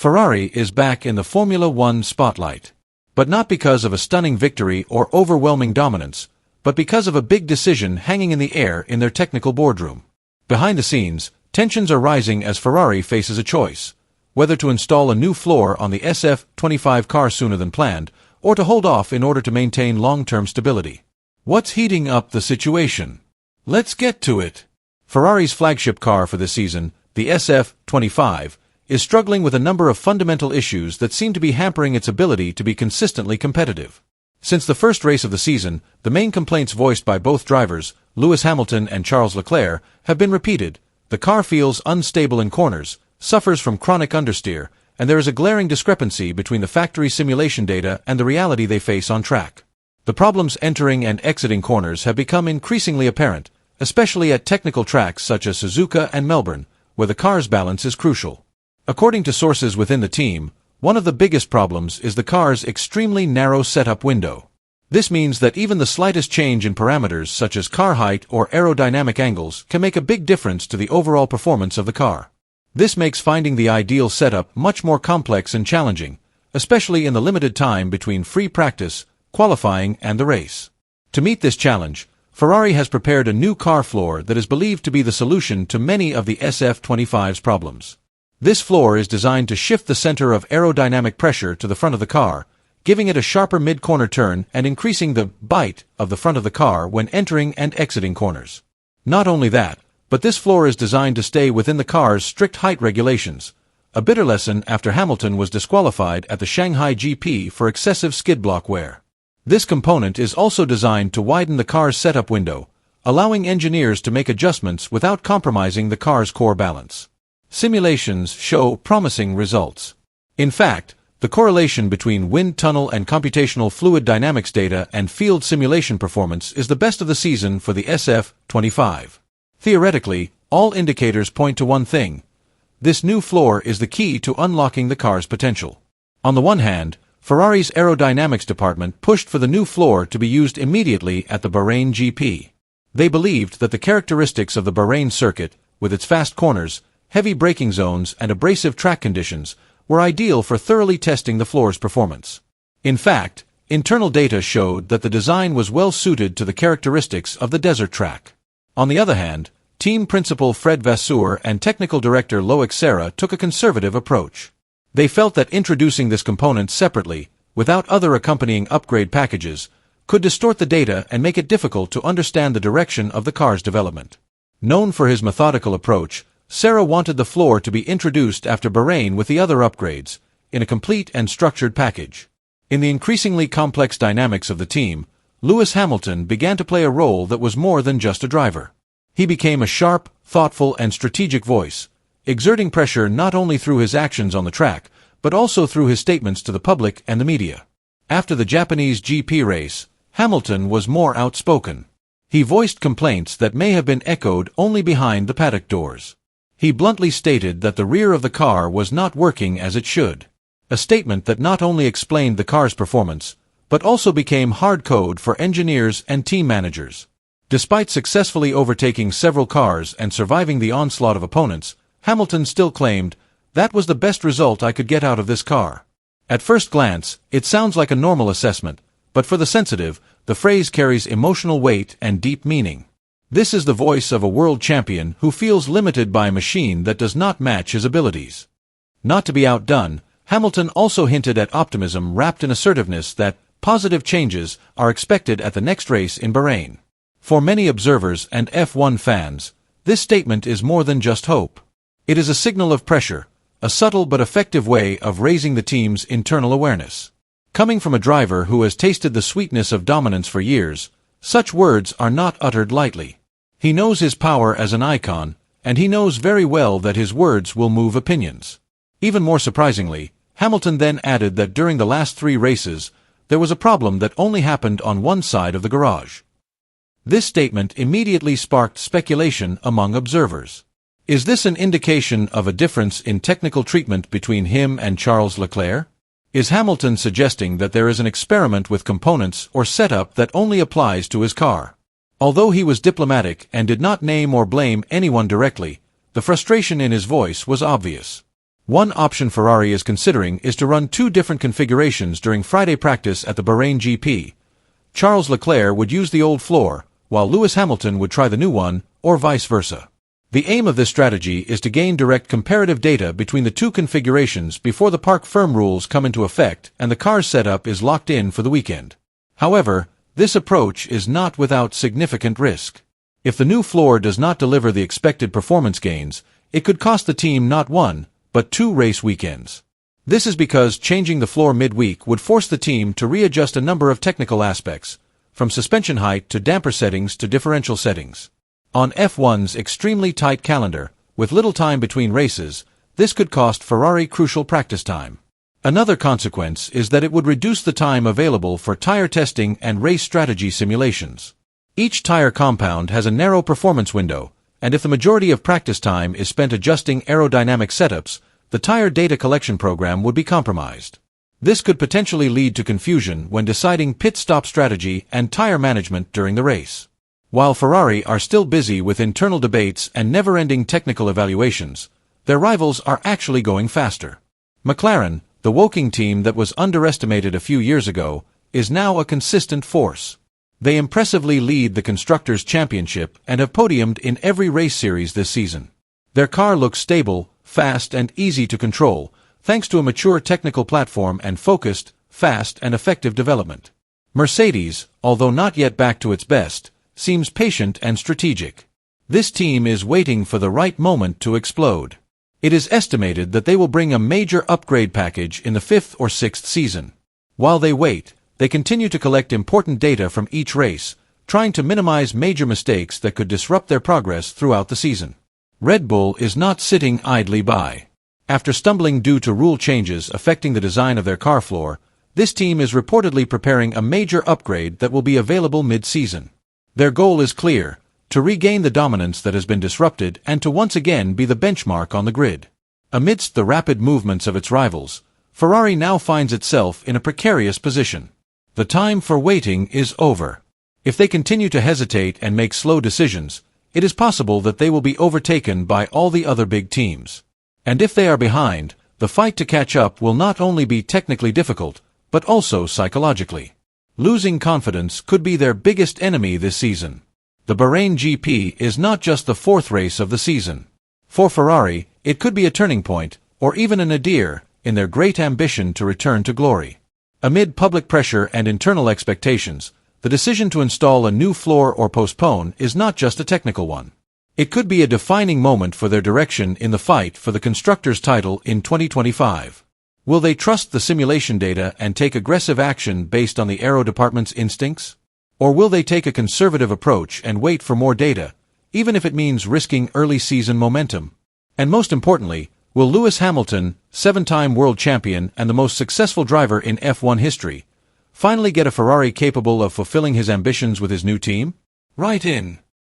Ferrari is back in the Formula One spotlight. But not because of a stunning victory or overwhelming dominance, but because of a big decision hanging in the air in their technical boardroom. Behind the scenes, tensions are rising as Ferrari faces a choice: whether to install a new floor on the SF25 car sooner than planned, or to hold off in order to maintain long-term stability. What's heating up the situation? Let's get to it. Ferrari's flagship car for this season, the SF25, is struggling with a number of fundamental issues that seem to be hampering its ability to be consistently competitive. Since the first race of the season, the main complaints voiced by both drivers, Lewis Hamilton and Charles Leclerc, have been repeated. The car feels unstable in corners, suffers from chronic understeer, and there is a glaring discrepancy between the factory simulation data and the reality they face on track. The problems entering and exiting corners have become increasingly apparent, especially at technical tracks such as Suzuka and Melbourne, where the car's balance is crucial. According to sources within the team, one of the biggest problems is the car's extremely narrow setup window. This means that even the slightest change in parameters such as car height or aerodynamic angles can make a big difference to the overall performance of the car. This makes finding the ideal setup much more complex and challenging, especially in the limited time between free practice, qualifying, and the race. To meet this challenge, Ferrari has prepared a new car floor that is believed to be the solution to many of the SF25's problems. This floor is designed to shift the center of aerodynamic pressure to the front of the car, giving it a sharper mid-corner turn and increasing the bite of the front of the car when entering and exiting corners. Not only that, but this floor is designed to stay within the car's strict height regulations, a bitter lesson after Hamilton was disqualified at the Shanghai GP for excessive skid block wear. This component is also designed to widen the car's setup window, allowing engineers to make adjustments without compromising the car's core balance. Simulations show promising results. In fact, the correlation between wind tunnel and computational fluid dynamics data and field simulation performance is the best of the season for the SF25. Theoretically, all indicators point to one thing: this new floor is the key to unlocking the car's potential. On the one hand, Ferrari's aerodynamics department pushed for the new floor to be used immediately at the Bahrain GP. They believed that the characteristics of the Bahrain circuit, with its fast corners, heavy braking zones, and abrasive track conditions, were ideal for thoroughly testing the floor's performance. In fact, internal data showed that the design was well suited to the characteristics of the desert track. On the other hand, team principal Fred Vasseur and technical director Loic Serra took a conservative approach. They felt that introducing this component separately, without other accompanying upgrade packages, could distort the data and make it difficult to understand the direction of the car's development. Known for his methodical approach, Serra wanted the floor to be introduced after Bahrain with the other upgrades, in a complete and structured package. In the increasingly complex dynamics of the team, Lewis Hamilton began to play a role that was more than just a driver. He became a sharp, thoughtful, and strategic voice, exerting pressure not only through his actions on the track, but also through his statements to the public and the media. After the Japanese GP race, Hamilton was more outspoken. He voiced complaints that may have been echoed only behind the paddock doors. He bluntly stated that the rear of the car was not working as it should. A statement that not only explained the car's performance, but also became hard code for engineers and team managers. Despite successfully overtaking several cars and surviving the onslaught of opponents, Hamilton still claimed, "That was the best result I could get out of this car." At first glance, it sounds like a normal assessment, but for the sensitive, the phrase carries emotional weight and deep meaning. This is the voice of a world champion who feels limited by a machine that does not match his abilities. Not to be outdone, Hamilton also hinted at optimism wrapped in assertiveness that positive changes are expected at the next race in Bahrain. For many observers and F1 fans, this statement is more than just hope. It is a signal of pressure, a subtle but effective way of raising the team's internal awareness. Coming from a driver who has tasted the sweetness of dominance for years, such words are not uttered lightly. He knows his power as an icon, and he knows very well that his words will move opinions. Even more surprisingly, Hamilton then added that during the last 3 races, there was a problem that only happened on one side of the garage. This statement immediately sparked speculation among observers. Is this an indication of a difference in technical treatment between him and Charles Leclerc? Is Hamilton suggesting that there is an experiment with components or setup that only applies to his car? Although he was diplomatic and did not name or blame anyone directly, the frustration in his voice was obvious. One option Ferrari is considering is to run two different configurations during Friday practice at the Bahrain GP. Charles Leclerc would use the old floor, while Lewis Hamilton would try the new one, or vice versa. The aim of this strategy is to gain direct comparative data between the two configurations before the park firm rules come into effect and the car's setup is locked in for the weekend. However, this approach is not without significant risk. If the new floor does not deliver the expected performance gains, it could cost the team not one, but two race weekends. This is because changing the floor midweek would force the team to readjust a number of technical aspects, from suspension height to damper settings to differential settings. On F1's extremely tight calendar, with little time between races, this could cost Ferrari crucial practice time. Another consequence is that it would reduce the time available for tire testing and race strategy simulations. Each tire compound has a narrow performance window, and if the majority of practice time is spent adjusting aerodynamic setups, the tire data collection program would be compromised. This could potentially lead to confusion when deciding pit stop strategy and tire management during the race. While Ferrari are still busy with internal debates and never-ending technical evaluations, their rivals are actually going faster. McLaren, the Woking team that was underestimated a few years ago, is now a consistent force. They impressively lead the Constructors' Championship and have podiumed in every race series this season. Their car looks stable, fast and easy to control, thanks to a mature technical platform and focused, fast and effective development. Mercedes, although not yet back to its best, seems patient and strategic. This team is waiting for the right moment to explode. It is estimated that they will bring a major upgrade package in the 5th or 6th season. While they wait, they continue to collect important data from each race, trying to minimize major mistakes that could disrupt their progress throughout the season. Red Bull is not sitting idly by. After stumbling due to rule changes affecting the design of their car floor, this team is reportedly preparing a major upgrade that will be available mid-season. Their goal is clear: to regain the dominance that has been disrupted and to once again be the benchmark on the grid. Amidst the rapid movements of its rivals, Ferrari now finds itself in a precarious position. The time for waiting is over. If they continue to hesitate and make slow decisions, it is possible that they will be overtaken by all the other big teams. And if they are behind, the fight to catch up will not only be technically difficult, but also psychologically. Losing confidence could be their biggest enemy this season. The Bahrain GP is not just the 4th race of the season. For Ferrari, it could be a turning point, or even a nadir, in their great ambition to return to glory. Amid public pressure and internal expectations, the decision to install a new floor or postpone is not just a technical one. It could be a defining moment for their direction in the fight for the Constructors' title in 2025. Will they trust the simulation data and take aggressive action based on the aero department's instincts? Or will they take a conservative approach and wait for more data, even if it means risking early season momentum? And most importantly, will Lewis Hamilton, 7-time world champion and the most successful driver in F1 history, finally get a Ferrari capable of fulfilling his ambitions with his new team? Write in.